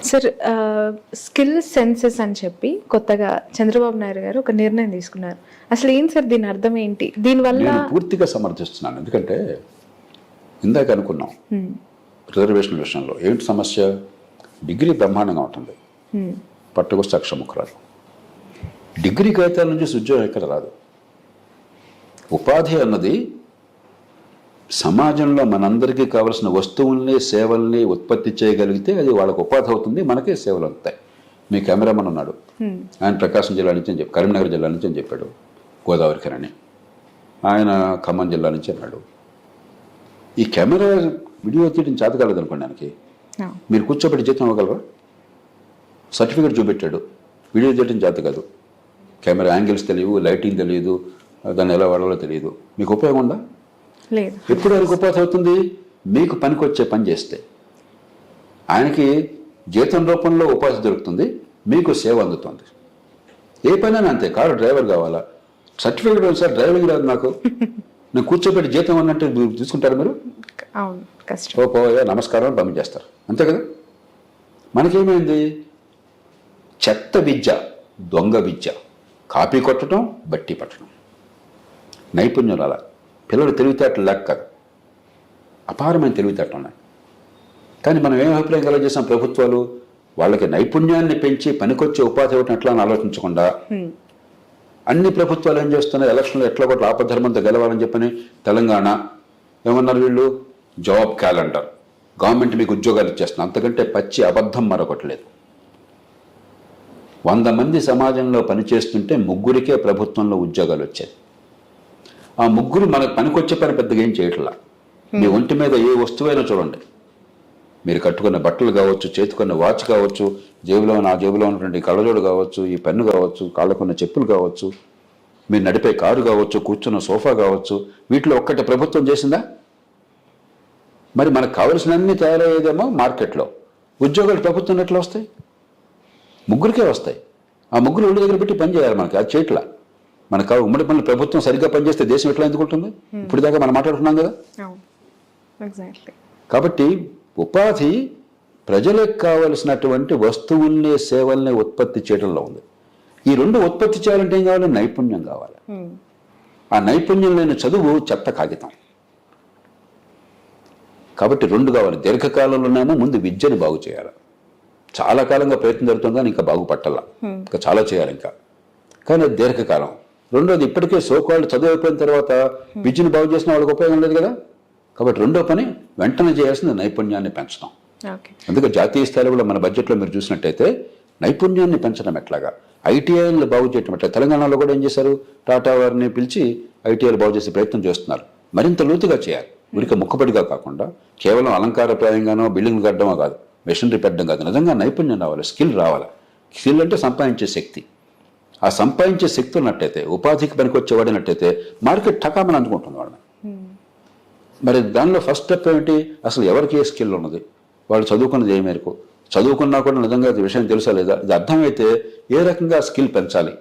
Sir skill senses అని చెప్పి కొత్తగా చంద్రబాబు నాయుడు గారు ఒక నిర్ణయం తీసుకున్నారు. అసలు ఏం సార్ దీని అర్థం ఏంటి? దీనివల్ల నేను పూర్తిగా సమర్థిస్తున్నాను. ఎందుకంటే ఇందాక అనుకున్నాం రిజర్వేషన్ విషయంలో ఏంటి సమస్య, డిగ్రీ బ్రహ్మాండంగా ఉంటుంది, పట్టుకొస్తే అక్షముఖరాలు. డిగ్రీ కాగితాల నుంచి ఉద్యోగం ఎక్కడ రాదు. ఉపాధి అన్నది సమాజంలో మనందరికీ కావలసిన వస్తువుల్ని సేవల్ని ఉత్పత్తి చేయగలిగితే అది వాళ్ళకు ఉపాధి అవుతుంది, మనకే సేవలు అవుతాయి. మీ కెమెరామన్ ఉన్నాడు, ఆయన ప్రకాశం జిల్లా నుంచి అని చెప్పి, కరీంనగర్ జిల్లా నుంచి అని చెప్పాడు, గోదావరికి అని. ఆయన ఖమ్మం జిల్లా నుంచి అన్నాడు. ఈ కెమెరా వీడియో తీయడం చేత కాలేదు అనుకోండి ఆయనకి, మీరు కూర్చోబెట్టి జీతం ఇవ్వగలరా? సర్టిఫికేట్ చూపెట్టాడు, వీడియో తీయడం చేత కాదు, కెమెరా యాంగిల్స్ తెలియదు, లైటింగ్ తెలియదు, దాన్ని ఎలా వాడాలో తెలియదు, మీకు ఉపయోగం ఉందా? లేదు. ఎప్పుడు ఆయనకు ఉపాధి అవుతుంది? మీకు పనికొచ్చే పని చేస్తే. ఆయనకి జీతం రూపంలో ఉపాధి దొరుకుతుంది, మీకు సేవ అందుతుంది. ఏ పనైనా అంతే. కారు డ్రైవర్ కావాలా, సర్టిఫికేట్ ఉంది సార్, డ్రైవింగ్ రాదు నాకు, నేను కూర్చోబెట్టి జీతం అన్నట్టు తీసుకుంటారు మీరు? నమస్కారం అని పంపించేస్తారు, అంతే కదా. మనకేమైంది? చెత్త విద్య, దొంగ విద్య, కాపీ కొట్టడం, బట్టి పట్టడం, నైపుణ్యం అలా. పిల్లలు తెలివితేటలు లేక కాదు, అపారమైన తెలివితేటలు ఉన్నాయి. కానీ మనం ఏం అభిప్రాయం కలగజేసాం? ప్రభుత్వాలు వాళ్ళకి నైపుణ్యాన్ని పెంచి పనికొచ్చే ఉపాధి ఇవ్వటం ఎట్లా అని ఆలోచించకుండా అన్ని ప్రభుత్వాలు ఏం చేస్తున్నాయి, ఎలక్షన్లో ఎట్లా కొట్ల ఆపద్ధర్మంతో గెలవాలని చెప్పని తెలంగాణ ఏమన్నారు వీళ్ళు, జాబ్ క్యాలెండర్, గవర్నమెంట్ మీకు ఉద్యోగాలు ఇచ్చేస్తున్నారు. అంతకంటే పచ్చి అబద్ధం మరొకటి లేదు. 100 మంది సమాజంలో పనిచేస్తుంటే 3 ప్రభుత్వంలో ఉద్యోగాలు వచ్చాయి. ఆ 3 మనకు పనికొచ్చే పని పెద్దగా ఏం చేయట్లా. మీ ఒంటి మీద ఏ వస్తువైనా చూడండి, మీరు కట్టుకున్న బట్టలు కావచ్చు, చేతుకున్న వాచ్ కావచ్చు, జేబులో నా జేబులో ఉన్నటువంటి కళ్ళజోడు కావచ్చు, ఈ పెన్ను కావచ్చు, కాళ్ళకున్న చెప్పులు కావచ్చు, మీరు నడిపే కారు కావచ్చు, కూర్చున్న సోఫా కావచ్చు, వీటిలో ఒక్కటి ప్రభుత్వం చేసిందా? మరి మనకు కావలసినన్ని తయారయ్యేదేమో మార్కెట్లో, ఉద్యోగాలు ప్రభుత్వం ఎట్లా వస్తాయి? 3 వస్తాయి. ఆ 3 ఒళ్ళు దగ్గర పెట్టి పని చేయాలి. మనకి అది చేయట్లా. మనకు ఉమ్మడి పనులు ప్రభుత్వం సరిగ్గా పనిచేస్తే దేశం ఎట్లా ఎందుకుంటుంది? ఇప్పుడు దాకా మనం మాట్లాడుకున్నాం కదా. కాబట్టి ఉపాధి ప్రజలకు కావలసినటువంటి వస్తువుల్ని సేవల్ని ఉత్పత్తి చేయడంలో ఉంది. ఈ 2 ఉత్పత్తి చేయాలంటే ఏం కావాలి? నైపుణ్యం కావాలి. ఆ నైపుణ్యం లేని చదువు చెత్త కాగితం. కాబట్టి 2 కావాలి. దీర్ఘకాలంలోనేమో ముందు విద్యని బాగు చేయాలి. చాలా కాలంగా ప్రయత్నం జరుగుతుంది కానీ ఇంకా బాగుపట్టాల, ఇంకా చాలా చేయాలి ఇంకా. కానీ అది దీర్ఘకాలం. రెండోది, ఇప్పటికే సోకాళ్ళు చదువు అయిపోయిన తర్వాత విద్యను బాగు చేసిన వాళ్ళకి ఉపయోగం లేదు కదా. కాబట్టి 2వ పని వెంటనే చేయాల్సింది నైపుణ్యాన్ని పెంచడం. అందుకే జాతీయ స్థాయిలో కూడా మన బడ్జెట్లో మీరు చూసినట్టయితే నైపుణ్యాన్ని పెంచడం ఎట్లాగా, ఐటీఐలు బాగు చేయడం ఎట్లా. తెలంగాణలో కూడా ఏం చేశారు, టాటా వారిని పిలిచి ఐటీఐలు బాగు చేసే ప్రయత్నం చేస్తున్నారు. మరింత లోతుగా చేయాలి, ఉరికి ముక్కబడిగా కాకుండా కేవలం అలంకారప్రాయంగానో బిల్డింగ్లు కట్టడమో కాదు, మెషినరీ పెట్టడం కాదు, నిజంగా నైపుణ్యం రావాలి, స్కిల్ రావాలి. స్కిల్ అంటే సంపాదించే శక్తి. ఆ సంపాదించే శక్తి ఉన్నట్టయితే, ఉపాధికి పనికొచ్చేవాడినట్టయితే మార్కెట్ టకామని అందుకుంటుంది వాళ్ళని. మరి దానిలో ఫస్ట్ స్టెప్ ఏమిటి? అసలు ఎవరికి ఏ స్కిల్ ఉన్నది, వాళ్ళు చదువుకున్నది ఏ మేరకు, చదువుకున్నా కూడా నిజంగా విషయం తెలుసా లేదా, ఇది అర్థమైతే ఏ రకంగా స్కిల్ పెంచాలి,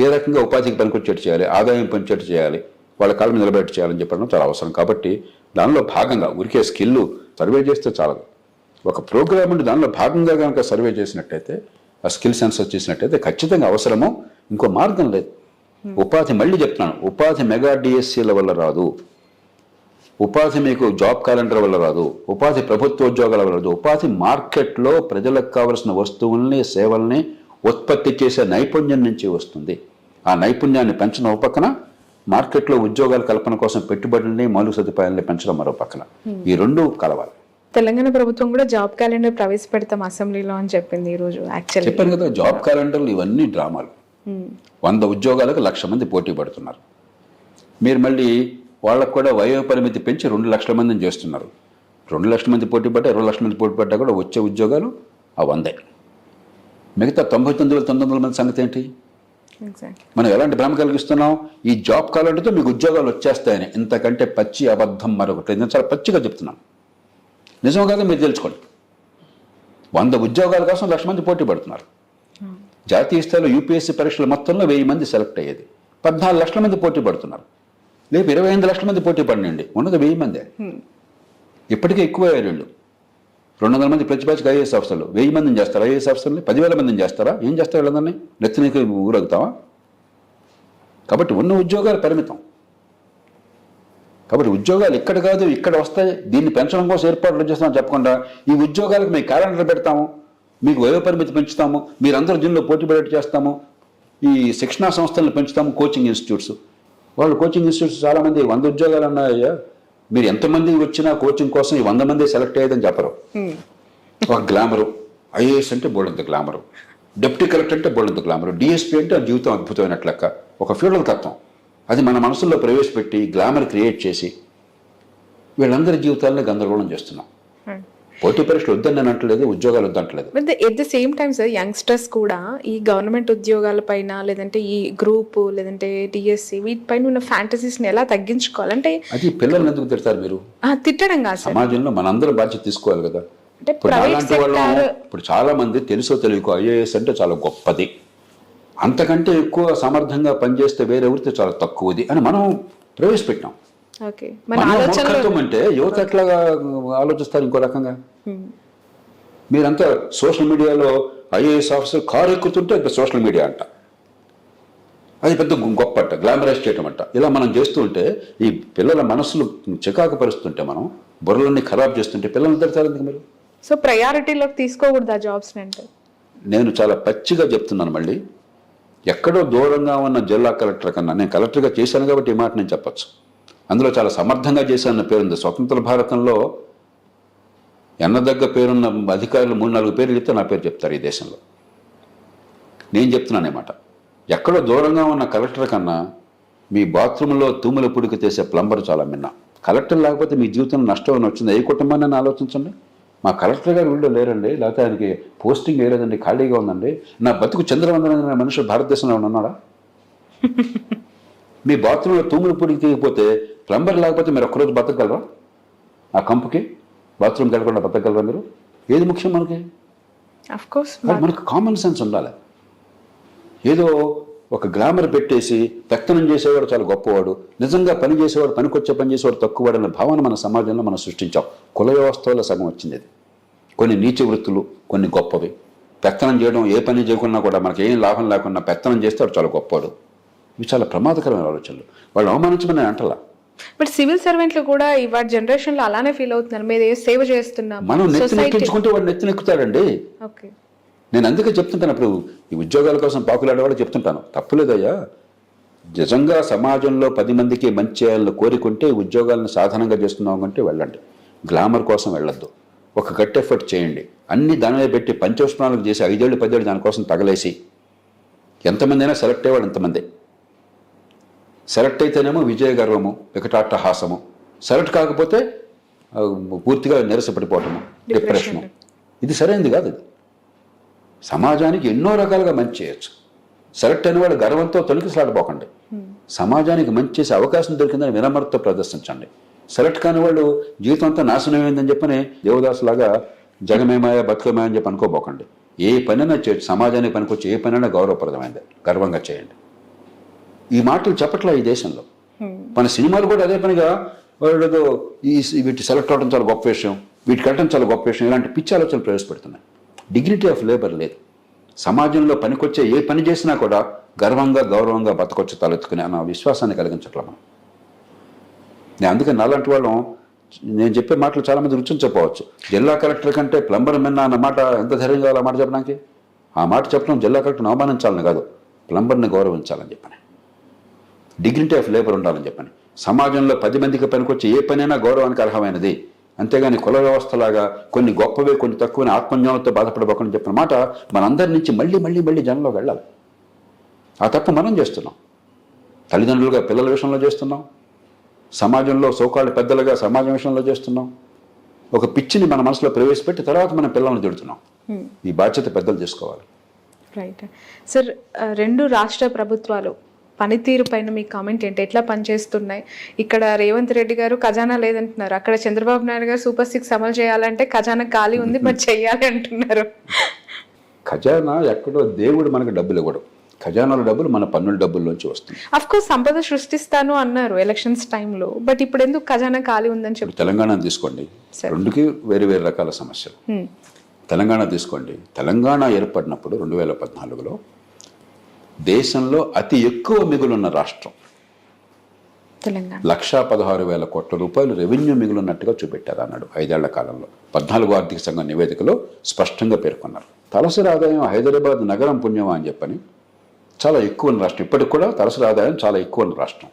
ఏ రకంగా ఉపాధికి పనికొచ్చేట్టు చేయాలి, ఆదాయం పెంచేట్టు చేయాలి, వాళ్ళ కాళ్ళ మీద నిలబెట్టి చేయాలని చెప్పడం చాలా అవసరం. కాబట్టి దానిలో భాగంగా ఉరికే స్కిల్ సర్వే చేస్తే చాలదు. ఒక ప్రోగ్రామ్ ఉండి దానిలో భాగంగా కనుక సర్వే చేసినట్టయితే, ఆ స్కిల్ సెన్సస్ చేసినట్టయితే ఖచ్చితంగా అవసరము, ఇంకో మార్గం లేదు. ఉపాధి, మళ్ళీ చెప్తున్నాను, ఉపాధి మెగా డిఎస్సీల వల్ల రాదు, ఉపాధి మీకు జాబ్ క్యాలెండర్ వల్ల రాదు, ఉపాధి ప్రభుత్వ ఉద్యోగాల వల్ల రాదు. ఉపాధి మార్కెట్లో ప్రజలకు కావలసిన వస్తువుల్ని సేవల్ని ఉత్పత్తి చేసే నైపుణ్యం నుంచి వస్తుంది. ఆ నైపుణ్యాన్ని పెంచడం ఒక పక్కన, మార్కెట్లో ఉద్యోగాల కల్పన కోసం పెట్టుబడుల్ని మౌలిక సదుపాయాలని పెంచడం మరో పక్కన. ఈ 2 కలవాలి. తెలంగాణ ప్రభుత్వం కూడా జాబ్ క్యాలెండర్ ప్రవేశపెడతాం అసెంబ్లీలో అని చెప్పింది ఈ రోజు. చెప్పాను కదా, జాబ్ క్యాలెండర్లు ఇవన్నీ డ్రామాలు. 100 ఉద్యోగాలకు 1,00,000 మంది పోటీ పడుతున్నారు. మీరు మళ్ళీ వాళ్ళకు కూడా వయో పరిమితి పెంచి 2 లక్షల మందిని చేస్తున్నారు. 2 లక్షల మంది పోటీ పడ్డా, 20 లక్షల మంది పోటీ పడ్డా కూడా వచ్చే ఉద్యోగాలు ఆ 100. మిగతా 99,900 మంది సంగతి ఏంటి? మనం ఎలాంటి భ్రమ కలిగిస్తున్నాం? ఈ జాబ్ క్యాలెండర్తో మీకు ఉద్యోగాలు వచ్చేస్తాయని. ఇంతకంటే పచ్చి అబద్ధం మరొకటి. నేను చాలా పచ్చిగా చెప్తున్నాను, నిజం కాదు మీరు తెలుసుకోండి. 100 ఉద్యోగాల కోసం 1,00,000 మంది పోటీ పడుతున్నారు. జాతీయ స్థాయిలో యూపీఎస్సీ పరీక్షల మొత్తంలో 1000 మంది సెలెక్ట్ అయ్యేది, 14 లక్షల మంది పోటీ పడుతున్నారు. లేపు 25 లక్షల మంది పోటీ పడినండి, ఉన్నది 1000 మందే. ఇప్పటికే ఎక్కువ అయ్యారు. 200 మంది ప్రతి బ్యాచ్కి ఐఏఎస్ ఆఫీసర్లు, 1000 మందిని చేస్తారా ఐఏఎస్ ఆఫీసర్ని? 10,000 మందిని చేస్తారా? ఏం చేస్తారు వీళ్ళందరినీ? నెత్తినికి ఊరగుతావా? కాబట్టి ఉన్న ఉద్యోగాలు పరిమితం. కాబట్టి ఉద్యోగాలు ఇక్కడ కాదు ఇక్కడ వస్తాయి, దీన్ని పెంచడం కోసం ఏర్పాట్లు చేస్తామని చెప్పకుండా ఈ ఉద్యోగాలకు మేము క్యాలెండర్ పెడతాము, మీకు వయో పరిమితి పెంచుతాము, మీరందరూ దీనిలో పోటీ పడేట్టు చేస్తాము, ఈ శిక్షణా సంస్థలను పెంచుతాము, కోచింగ్ ఇన్స్టిట్యూట్స్. వాళ్ళు కోచింగ్ ఇన్స్టిట్యూట్స్ చాలామంది 100 ఉద్యోగాలు అన్నాయ్యా, మీరు ఎంతమంది వచ్చినా కోచింగ్ కోసం ఈ 100 మంది సెలెక్ట్ అయ్యేదని చెప్పరు. ఒక గ్లామరు, ఐఏఎస్ అంటే బోల్డంత గ్లామరు, డిప్యూటీ కలెక్టర్ అంటే బోల్డంత గ్లామరు, డిఎస్పీ అంటే ఆ జీవితం అద్భుతమైనట్లు లెక్క. ఒక ఫ్యూడల్ తత్వం అది మన మనసుల్లో ప్రవేశపెట్టి గ్లామర్ క్రియేట్ చేసి వీళ్ళందరి జీవితాలను గందరగోళం చేస్తున్నాం. పోటీ పరీక్షలు వద్దని నేను అంటలేదు, ఉద్యోగాలు వద్దంటలేదు. But at the same time sir, youngsters కూడా ఈ గవర్నమెంట్ ఉద్యోగాల పైన లేదంటే ఈ గ్రూప్ లేదంటే డిఎస్సి వీటిపైన ఉన్న ఫ్యాంటసీస్ని ఎలా తగ్గించుకోవాలంటే అది పిల్లల్ని ఎందుకు తిడతారు మీరు? తిట్టడం కాదు సార్, సమాజంలో మనందరం బాధ్యత తీసుకోవాలి కదా. అంటే ఇప్పుడు అలాంటి వాళ్ళు ఇప్పుడు చాలా మంది తెలుసో తెలియకో ఐఏఎస్ అంటే చాలా గొప్పది, అంతకంటే ఎక్కువ సమర్థంగా పనిచేస్తే వేరెవరితో చాలా తక్కువది అని మనం ప్రవేశపెట్టాం. ఓకే, మన ఆలోచనలు అంటే యువత ఎట్లాగా ఆలోచిస్తారు ఇంకో రకంగా. మీరంతా సోషల్ మీడియాలో ఐఏఎస్ ఆఫీసర్ కారు ఎక్కుతుంటే సోషల్ మీడియా అంట, అది పెద్ద గొప్ప అంట, గ్లామరైజ్ చేయటం అంట. ఇలా మనం చేస్తూ ఉంటే ఈ పిల్లల మనసులు చికాకు పరుస్తుంటే, మనం బుర్రలన్నీ ఖరాబ్ చేస్తుంటే పిల్లలు తిడతారు ఎందుకు మీరు? సో ప్రయారిటీలోకి తీసుకోకూడదు ఆ జాబ్స్ అంటే. నేను చాలా పచ్చిగా చెప్తున్నాను, మళ్ళీ ఎక్కడో దూరంగా ఉన్న జిల్లా కలెక్టర్ కన్నా, నేను కలెక్టర్గా చేశాను కాబట్టి ఈ మాట నేను చెప్పచ్చు, అందులో చాలా సమర్థంగా చేశానన్న పేరుంది. స్వతంత్ర భారతంలో ఎన్నదగ్గ పేరున్న అధికారులు 3-4 పేర్లు చెప్తే నా పేరు చెప్తారు ఈ దేశంలో. నేను చెప్తున్నాను అన్నమాట, ఎక్కడో దూరంగా ఉన్న కలెక్టర్ కన్నా మీ బాత్రూంలో తూముల పుడికి తీసే ప్లంబర్ చాలా మిన్నా. కలెక్టర్ లేకపోతే మీ జీవితంలో నష్టం అని వచ్చింది, ఏ కుటుంబాన్ని ఆలోచించండి. మా కలెక్టర్ గారు వీళ్ళు లేరండి, లేకపోతే ఆయనకి పోస్టింగ్ వేయలేదండి, ఖాళీగా ఉందండి, నా బతుకు చంద్రవందన అనే మనుషులు భారతదేశంలో ఉన్నాడా? మీ బాత్రూంలో తూములు పుడికి తీయకపోతే ప్లంబర్ లేకపోతే మీరు ఒక్కరోజు బతకగలరా? ఆ కంపుకి బాత్రూమ్కి వెళ్ళకుండా బతకగలరా మీరు? ఏది ముఖ్యం మనకి? మనకు కామన్ సెన్స్ ఉండాలి. ఏదో ఒక గ్లామర్ పెట్టేసి పెత్తనం చేసేవాడు చాలా గొప్పవాడు, నిజంగా పని చేసేవాడు, పనికొచ్చే పని చేసేవాడు తక్కువవాడు అనే భావన మన సమాజంలో మనం సృష్టించాం. కుల వ్యవస్థలో సగం వచ్చింది అది. కొన్ని నీచ వృత్తులు, కొన్ని గొప్పవి. పెత్తనం చేయడం, ఏ పని చేయకున్నా కూడా మనకి ఏం లాభం లేకుండా పెత్తనం చేస్తే వాడు చాలా గొప్పవాడు. ఇవి చాలా ప్రమాదకరమైన ఆలోచనలు. వాళ్ళు అవమానించమని అంటలా. బట్ సివిల్ సర్వెంట్లు కూడా ఇవాళ జనరేషన్ లో అలానే ఫీల్ అవుతున్నారు, మీరు సేవ చేస్తున్నాం. మనం నెత్తినెక్కించుకుంటే వాడు నెత్తినెక్కుతాడండి. ఓకే, నేను అందుకే చెప్తుంటాను, ఇప్పుడు ఈ ఉద్యోగాల కోసం పాకులాడేవాళ్ళు చెప్తుంటాను, తప్పులేదయ్యా. నిజంగా సమాజంలో 10 మందికి మంచి చేయాలని కోరుకుంటే ఉద్యోగాలను సాధనంగా చేస్తున్నాం అంటే వెళ్ళండి, గ్లామర్ కోసం వెళ్ళొద్దు. ఒక గట్టి ఎఫర్ట్ చేయండి, అన్ని దానిలో పెట్టి పంచోష్ణాలకు చేసి 5 ఏళ్ళు 10 ఏళ్ళు దానికోసం తగలేసి ఎంతమంది అయినా సెలెక్ట్ అయ్యేవాడు ఎంతమంది. సెలెక్ట్ అయితేనేమో విజయ గర్వము, వికటాట్టహాసము, సెలెక్ట్ కాకపోతే పూర్తిగా నిరసపడిపోవటము, డిప్రెషను. ఇది సరైనది కాదు. ఇది సమాజానికి ఎన్నో రకాలుగా మంచి చేయొచ్చు. సెలెక్ట్ అయిన వాళ్ళు గర్వంతో తొలగిసలాడిపోకండి, సమాజానికి మంచి చేసే అవకాశం దొరికిందని వినమ్రతతో ప్రదర్శించండి. సెలెక్ట్ కాని వాళ్ళు జీవితం అంతా నాశనమైందని చెప్పని దేవదాసులాగా జగమేమాయ బతుకమేయ అని చెప్పి అనుకోబోకండి. ఏ పనైనా చేయొచ్చు, సమాజానికి పనికొచ్చి ఏ పనైనా గౌరవప్రదమైంది, గర్వంగా చేయండి. ఈ మాటలు చెప్పట్లా ఈ దేశంలో. మన సినిమాలు కూడా అదే పనిగా వాళ్ళు వీటి సెలెక్ట్ అవడం చాలా గొప్ప విషయం, వీటికి వెళ్ళడం చాలా గొప్ప విషయం, ఇలాంటి పిచ్చి ఆలోచనలు ప్రవేశపెడుతున్నాయి. డిగ్నిటీ ఆఫ్ లేబర్ లేదు. సమాజంలో పనికొచ్చే ఏ పని చేసినా కూడా గర్వంగా గౌరవంగా బతకొచ్చి తలెత్తుకునే అన్న విశ్వాసాన్ని కలిగించట్లా మనం. నేను అందుకని నాలాంటి వాళ్ళం, నేను చెప్పే మాటలు చాలామంది రుచించకపోవచ్చు. జిల్లా కలెక్టర్ కంటే ప్లంబర్ మిన్నా అన్న మాట ఎంత ధైర్యం కావాలి ఆ మాట చెప్పడానికి? ఆ మాట చెప్పడం జిల్లా కలెక్టర్ని అవమానించాలని కాదు, ప్లంబర్ని గౌరవించాలని చెప్పని, డిగ్నిటీ ఆఫ్ లేబర్ ఉండాలని చెప్పని. సమాజంలో 10 మందికి పనికొచ్చి ఏ పనైనా గౌరవానికి అర్హమైనది, అంతేగాని కుల వ్యవస్థలాగా కొన్ని గొప్పవే కొన్ని తక్కువని ఆత్మజ్ఞానంతో బాధపడబోకుండా చెప్పిన మాట మనందరి నుంచి మళ్ళీ మళ్ళీ మళ్ళీ జనంలోకి వెళ్ళాలి. ఆ తప్పు మనం చేస్తున్నాం, తల్లిదండ్రులుగా పిల్లల విషయంలో చేస్తున్నాం, సమాజంలో సోకాళ్ళు పెద్దలుగా సమాజం విషయంలో చేస్తున్నాం. ఒక పిచ్చిని మన మనసులో ప్రవేశపెట్టి తర్వాత మన పిల్లల్ని తిడుతున్నాం. ఈ బాధ్యత పెద్దలు చేసుకోవాలి. రైట్ సార్, 2 రాష్ట్ర ప్రభుత్వాలు పనితీరు పైన మీ కామెంట్ ఏంటి? ఎట్లా పనిచేస్తున్నాయి? ఇక్కడ రేవంత్ రెడ్డి గారు ఖజానా లేదంటున్నారు, అక్కడ చంద్రబాబు నాయుడు గారు సూపర్ 6 అమలు చేయాలంటే ఖజానా ఖాళీ ఉంది బట్ చెయ్యాలి అంటున్నారు. ఖజానా ఎక్కడో దేవుడు మనకు డబ్బులు ఇవ్వడు, ఖజానాల డబ్బులు మన పన్నుల డబ్బుల్లోంచి వస్తుంది. అఫ్ కోర్స్ సంపద సృష్టిస్తాను అన్నారు ఎలక్షన్స్ టైంలో, బట్ ఇప్పుడు ఎందుకు ఖజానా ఖాళీ ఉందని చెప్పి. తెలంగాణ తీసుకోండి, రెండుకి వేరు వేరు రకాల సమస్యలు. తెలంగాణ తీసుకోండి, తెలంగాణ ఏర్పడినప్పుడు 2014లో దేశంలో అతి ఎక్కువ మిగులున్న రాష్ట్రం. తెలంగాణ 1,16,000 కోట్ల రూపాయలు రెవెన్యూ మిగులున్నట్టుగా చూపెట్టారు అన్నాడు 5 ఏళ్ల కాలంలో. 14 ఆర్థిక సంఘం నివేదికలో స్పష్టంగా పేర్కొన్నారు. తలసరి ఆదాయం హైదరాబాద్ నగరం పుణ్యమా అని చెప్పని చాలా ఎక్కువ ఉన్న రాష్ట్రం. ఇప్పటికి కూడా తలసరి ఆదాయం చాలా ఎక్కువ ఉన్న రాష్ట్రం.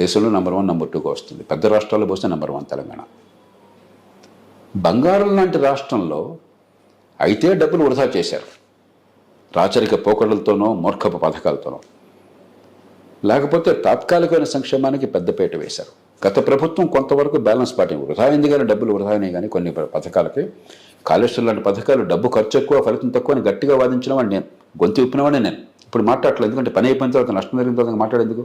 దేశంలో నెంబర్ 1, నెంబర్ 2గా వస్తుంది. పెద్ద రాష్ట్రాల్లో పోస్తే నెంబర్ 1 తెలంగాణ. బంగారం లాంటి రాష్ట్రంలో అయితే డబ్బులు వృధా చేశారు, రాచరిక పోకడలతోనో మూర్ఖపు పథకాలతోనో, లేకపోతే తాత్కాలికమైన సంక్షేమానికి పెద్దపీట వేశారు. గత ప్రభుత్వం కొంతవరకు బ్యాలెన్స్ పాటింది. వృధా అయింది కానీ డబ్బులు వృధా అయినాయి కానీ కొన్ని పథకాలకి. కాళేశ్వరం లాంటి పథకాలు డబ్బు ఖర్చు ఎక్కువ ఫలితం తక్కువ అని గట్టిగా వాదించిన వాడిని నేను, గొంతు విప్పినవాడిని నేను. ఇప్పుడు మాట్లాడలేదు, ఎందుకంటే పని అయిపోయిన తర్వాత నష్టం జరిగిన తర్వాత మాట్లాడేందుకు.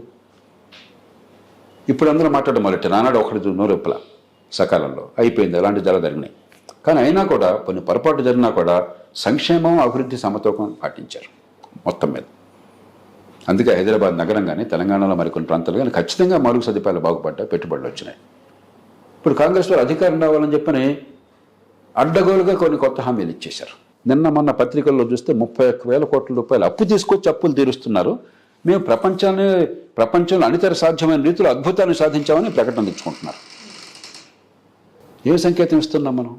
ఇప్పుడు అందరూ మాట్లాడడం మొదలెట్టి నానాడు ఒకటి నోరెప్పుల సకాలంలో అయిపోయింది, అలాంటి జల జరిగినాయి. కానీ అయినా కూడా కొన్ని పొరపాటు జరిగినా కూడా సంక్షేమం అభివృద్ధి సమతూకం పాటించారు మొత్తం మీద. అందుకే హైదరాబాద్ నగరం కానీ తెలంగాణలో మరికొన్ని ప్రాంతాలు కానీ ఖచ్చితంగా మౌలిక సదుపాయాలు బాగుపడ్డాయి, పెట్టుబడులు వచ్చినాయి. ఇప్పుడు కాంగ్రెస్ వారు అధికారం రావాలని చెప్పని అడ్డగోలుగా కొన్ని కొత్త హామీలు ఇచ్చేశారు. నిన్న మొన్న పత్రికల్లో చూస్తే 31,000 కోట్ల రూపాయలు అప్పు తీసుకొచ్చి అప్పులు తీరుస్తున్నారు. మేము ప్రపంచంలో అనితర సాధ్యమైన రీతిలో అద్భుతాన్ని సాధించామని ప్రకటన తెచ్చుకుంటున్నారు. ఏ సంకేతం ఇస్తున్నాం మనం?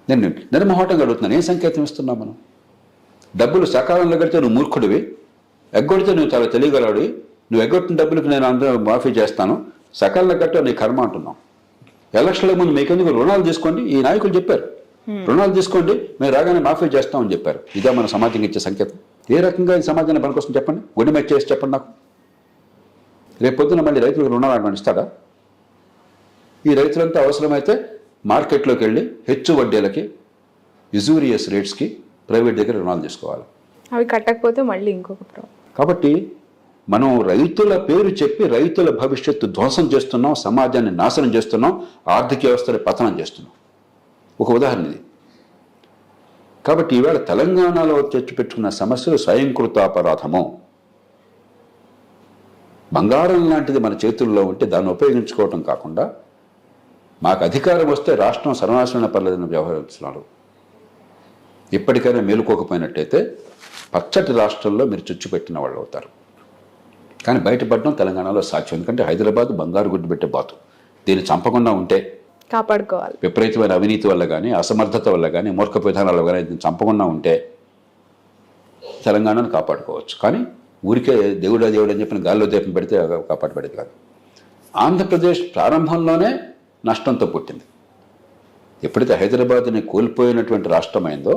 నేను నిర్మోహటంగా అడుగుతున్నాను, ఏ సంకేతం ఇస్తున్నాం మనం? డబ్బులు సకాలంలో కడితే నువ్వు మూర్ఖుడివి, ఎగ్గొడితే నువ్వు చాలా తెలియగలవాడివి, నువ్వు ఎగ్గొట్టిన డబ్బులకి నేను అందరూ మాఫీ చేస్తాను, సకాలంలో కట్టే నీ కర్మ అంటున్నాం. ఎలక్షన్ల ముందు మీకెందుకు రుణాలు తీసుకోండి, ఈ నాయకులు చెప్పారు, రుణాలు తీసుకోండి మేము రాగానే మాఫీ చేస్తామని చెప్పారు. ఇదే మన సమాజంకి ఇచ్చే సంకేతం? ఏ రకంగా ఈ సమాజాన్ని పనికొస్తుంది చెప్పండి, గుడిమె చేసి చెప్పండి నాకు. రేపు పొద్దున మళ్ళీ రైతులకు రుణాలు ఇస్తాడా? ఈ రైతులంతా అవసరమైతే మార్కెట్లోకి వెళ్ళి హెచ్చు వడ్డీలకి, యుజూరియస్ రేట్స్కి ప్రైవేట్ దగ్గర రుణాలు తీసుకోవాలి. అవి కట్టకపోతే మళ్ళీ ఇంకొక ప్రాబ్లం. కాబట్టి మనం రైతుల పేరు చెప్పి రైతుల భవిష్యత్తు ధ్వంసం చేస్తున్నాం, సమాజాన్ని నాశనం చేస్తున్నాం, ఆర్థిక వ్యవస్థని పతనం చేస్తున్నాం. ఒక ఉదాహరణ ఇది. కాబట్టి ఈవేళ తెలంగాణలో తెచ్చిపెట్టుకున్న సమస్యలు స్వయంకృతాపరాధము. బంగారం లాంటిది మన చేతుల్లో ఉంటే దాన్ని ఉపయోగించుకోవటం కాకుండా మాకు అధికారం వస్తే రాష్ట్రం సర్వనాశనం పర్లేదని వ్యవహరిస్తున్నారు. ఇప్పటికైనా మేలుకోకపోయినట్టయితే పచ్చటి రాష్ట్రంలో మీరు చుచ్చుపెట్టిన వాళ్ళు అవుతారు. కానీ బయటపడడం తెలంగాణలో సాధ్యం. ఎందుకంటే హైదరాబాద్ బంగారు గుడ్డు పెట్టే బాతు. దీన్ని చంపకుండా ఉంటే కాపాడుకోవాలి. విపరీతమైన అవినీతి వల్ల కానీ, అసమర్థత వల్ల కానీ, మూర్ఖ విధానాల వల్ల కానీ దీన్ని చంపకుండా ఉంటే తెలంగాణను కాపాడుకోవచ్చు. కానీ ఊరికే దేవుడా దేవుడు అని చెప్పిన గాల్లో దీపం పెడితే కాపాడబడేది కాదు. ఆంధ్రప్రదేశ్ ప్రారంభంలోనే నష్టంతో పుట్టింది. ఎప్పుడైతే హైదరాబాద్ని కోల్పోయినటువంటి రాష్ట్రమైందో